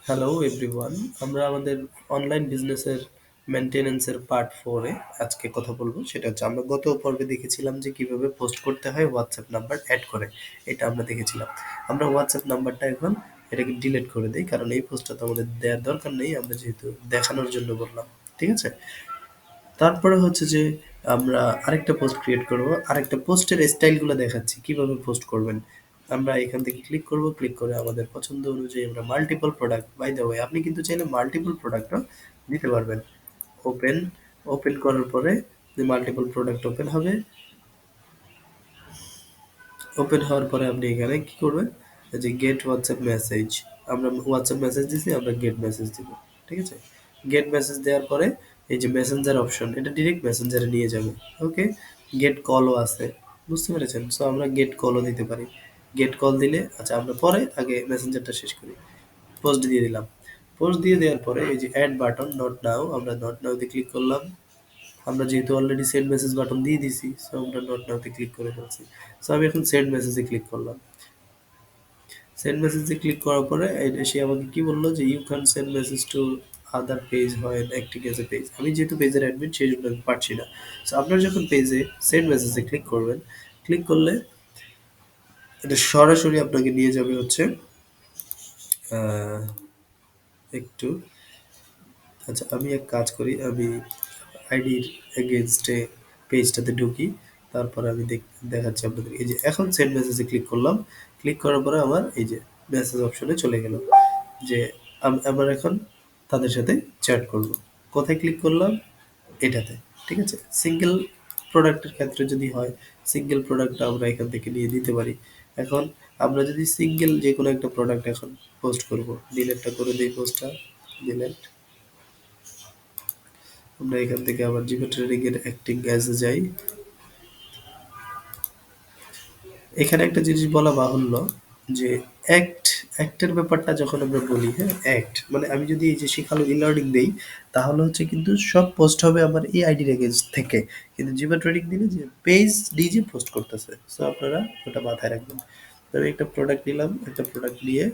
Hello everyone, আমরা আমাদের online বিজনেসের মেনটেনেন্সের পার্ট 4 এ আজকে কথা বলবো। সেটা হচ্ছে আমরা গত পর্বে দেখেছিলাম যে কিভাবে পোস্ট করতে হয় হোয়াটসঅ্যাপ নাম্বার অ্যাড করে। এটা আমরা দেখেছিলাম। আমরা হোয়াটসঅ্যাপ নাম্বারটা এখন এটাকে ডিলিট করে দেই, কারণ এই পোস্টটা তো আমাদের দেওয়ার দরকার নেই, আমরা যেহেতু দেখানোর জন্য বললাম। ঠিক আছে? তারপরে হচ্ছে যে আমরা আরেকটা পোস্ট ক্রিয়েট করব, আরেকটা পোস্টের স্টাইলগুলো দেখাচ্ছি কিভাবে পোস্ট করবেন। আমরা এখান থেকে ক্লিক করব, ক্লিক করে আমাদের পছন্দ অনুযায়ী আমরা multiple product, by the way আপনি কিন্তু চাইলে মাল্টিপল প্রোডাক্টও দিতে পারবেন। ওপেন ওপেন করার পরে যে মাল্টিপল প্রোডাক্ট ওপেন হবে, ওপেন হওয়ার পরে আপনি এখানে কি করবেন, এই যে গেট হোয়াটসঅ্যাপ মেসেজ, আমরা হোয়াটসঅ্যাপ মেসেজ দিছি, আমরা গেট মেসেজ দিব। ঠিক আছে? গেট মেসেজ দেওয়ার পরে এই যে মেসেঞ্জার অপশন, এটা ডিরেক্ট মেসেঞ্জারে নিয়ে যাবে। ওকে, গেট কলও আছে, বুঝতে পেরেছেন? সো আমরা গেট কলও দিতে পারি। গেট কল দিলে, আচ্ছা আমরা পরে আগে মেসেঞ্জারটা শেষ করি। পোস্ট দিয়ে দিলাম। পোস্ট দিয়ে দেওয়ার পরে এই যে অ্যাড বাটন নট নাও, আমরা নট নাওতে ক্লিক করলাম। আমরা যেহেতু অলরেডি সেন্ড মেসেজ বাটন দিয়ে দিছি, সো আমরা নট নাওতে ক্লিক করে ফেলছি। সো আমি এখন সেন্ড মেসেজে ক্লিক করলাম। সেন্ড মেসেজে ক্লিক করার পরে সে আমাকে কি বললো যে you can send message to other page হয় অ্যাক্টিং এজ এ পেজ। আমি যেহেতু পেজের অ্যাডমিন সেই জন্য আমি পারছি না। সো আপনারা যখন পেজে সেন্ড মেসেজে ক্লিক করবেন, ক্লিক করলে এটা সরাসরি আপনাকে নিয়ে যাবে হচ্ছে আহ, একটু, আচ্ছা আমি এক কাজ করি, আমি আইডির এগেনস্টে পেজটাতে ঢুকি, তারপরে আমি দেখাচ্ছি আপনাদের। এই যে এখন সেন্ড মেসেজে ক্লিক করলাম, ক্লিক করার পরে আমার এই যে মেসেজ অপশনে চলে গেল, যে আমার এখন তাদের সাথে চ্যাট করব। কোথায় ক্লিক করলাম? এটাতে। ঠিক আছে? সিঙ্গেল প্রোডাক্টের ক্ষেত্রে যদি হয়, সিঙ্গেল প্রোডাক্টটা আমরা এখান থেকে নিয়ে দিতে পারি। এখন আমরা যদি সিঙ্গেল যে কোনো একটা প্রোডাক্ট এখন পোস্ট করব, ডিলেটটা করে দিই, পোস্টটা ডিলেট। আমরা এখান থেকে আবার জিপে ট্রেডিং এর অ্যাক্টিং অ্যাজে যাই। এখানে একটা জিনিস বলা বাহুল্য, যে অ্যাক্টের ব্যাপারটা যখন আমরা বলি, হ্যাঁ অ্যাক্ট মানে আমি যদি এই যে শিখালো ই লার্নিং দেই, তাহলে হচ্ছে কিন্তু সব পোস্ট হবে আমার এই আইডির এগেন্স্ট থেকে। কিন্তু জিপে ট্রেডিং দিলে যে পেজ নিজে পোস্ট করতেছে, সো আপনারা ওটা মাথায় রাখবেন। তো আমি একটা প্রোডাক্ট নিলাম, একটা প্রোডাক্ট নিয়ে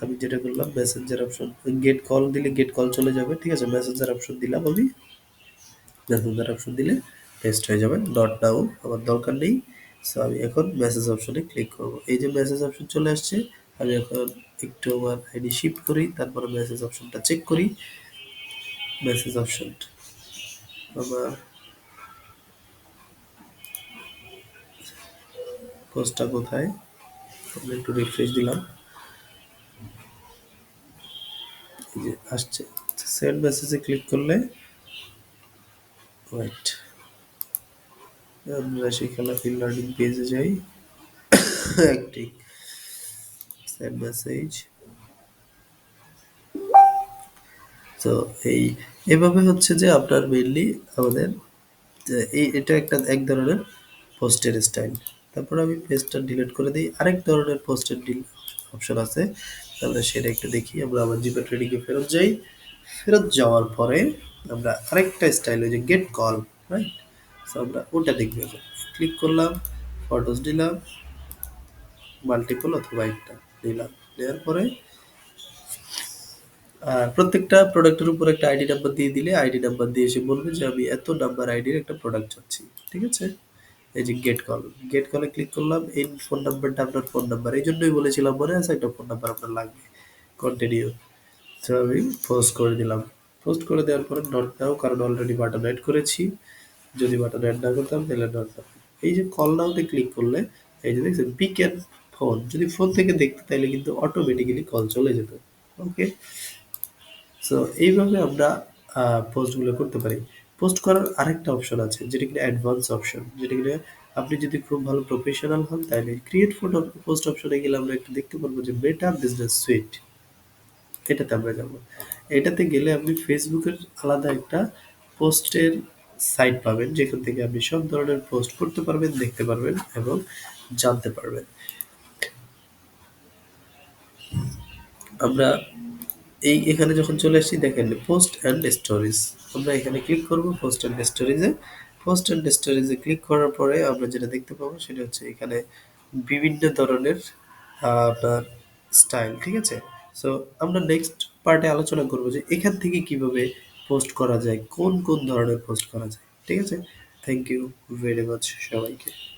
আমি যেটা করলাম, মেসেঞ্জার অপশন, গেট কল দিলে গেট কল চলে যাবে। ঠিক আছে? মেসেঞ্জার অপশন দিলাম আমি, মেসেঞ্জার অপশন দিলে পেস্ট হয়ে যাবে। ডট নাও আমার দরকার নেই। সো আমি এখন মেসেজ অপশনে ক্লিক করব। এই যে মেসেজ অপশন চলে আসছে, আমি এখন একটু আমার আইডি শিফট করি, তারপরে মেসেজ অপশনটা চেক করি। মেসেজ অপশন আমার পোস্টটা কোথায়, আমি একটু রিফ্রেশ দিলাম, এই যে আসছে। সেন্ড মেসেজে ক্লিক করলে, ওয়েট, আমরা সেখানে ফিল লার্নিং পেজে যাই, একটি সেন্ড মেসেজ। তো এই এভাবে হচ্ছে যে আপনার মেইনলি আমাদের এটা একটা এক ধরনের পোস্টের স্টাইল। তারপর আমি পেজটা ডিলিট করে দিই। আরেক ধরনের পোস্টের অপশন আছে, আমরা সেটা একটু দেখি। আমরা আবার জিপে ট্রেডিং এ ফেরত যাই। ফেরত যাওয়ার পরে আমরা আরেকটা স্টাইল, ওই যে গেট কল, রাইট? সো আমরা ওটা দেখবো। ক্লিক করলাম, ফটোস দিলাম, মাল্টিপল অথবা একটা দিলাম। দেওয়ার পরে আর প্রত্যেকটা প্রোডাক্টের উপর একটা আইডি নাম্বার দিয়ে দিলে, আইডি নাম্বার দিয়ে এসে বলবে যে আমি এত নাম্বার আইডির একটা প্রোডাক্ট চাচ্ছি। ঠিক আছে? এই যে গেট কল, গেট কলে ক্লিক করলাম। এই ফোন নাম্বারটা আপনার ফোন নাম্বার, এই জন্যই বলেছিলাম মনে আছে একটা ফোন নাম্বার আপনার লাগবে। কন্টিনিউ। তো আমি পোস্ট করে দিলাম। পোস্ট করে দেওয়ার পরে নট নাও, কারণ অলরেডি বাটন অ্যাড করেছি। যদি বাটন অ্যাড না করতাম তাহলে নট নাও। এই যে কল নাওতে ক্লিক করলে, এই যে দেখছেন পিক অ্যান্ড ফোন, যদি ফোন থেকে দেখতে তাহলে কিন্তু অটোমেটিক্যালি কল চলে যেত। ওকে, সো এইভাবে আমরা পোস্টগুলো করতে পারি। পোস্ট করার আরেকটা অপশন আছে, যেটা কিনা অ্যাডভান্স অপশন, যেটা কিনা আপনি যদি খুব ভালো প্রফেশনাল হন তাহলে ক্রিয়েট ফটো পোস্ট অপশনে গেলে আমরা একটু দেখতে পারবো যে বেটার বিজনেস সুইট, এটাতে আমরা যাবো। এটাতে গেলে আপনি ফেসবুকের আলাদা একটা পোস্টের সাইট পাবেন, যেখান থেকে আপনি সব ধরনের পোস্ট করতে পারবেন, দেখতে পারবেন এবং জানতে পারবেন। আমরা এখানে যখন চলে আসছি, দেখেন পোস্ট অ্যান্ড স্টোরিজ, আমরা এখানে ক্লিক করব পোস্ট অ্যান্ড স্টোরিজে। পোস্ট অ্যান্ড স্টোরিজে ক্লিক করার পরে আমরা যেটা দেখতে পাবো সেটা হচ্ছে এখানে বিভিন্ন ধরনের আপনার স্টাইল। ঠিক আছে? সো আমরা নেক্সট পার্টে আলোচনা করব যে এখান থেকে কিভাবে পোস্ট করা যায়, কোন কোন ধরনের পোস্ট করা যায়। ঠিক আছে? থ্যাংক ইউ ভেরি মাচ সবাইকে।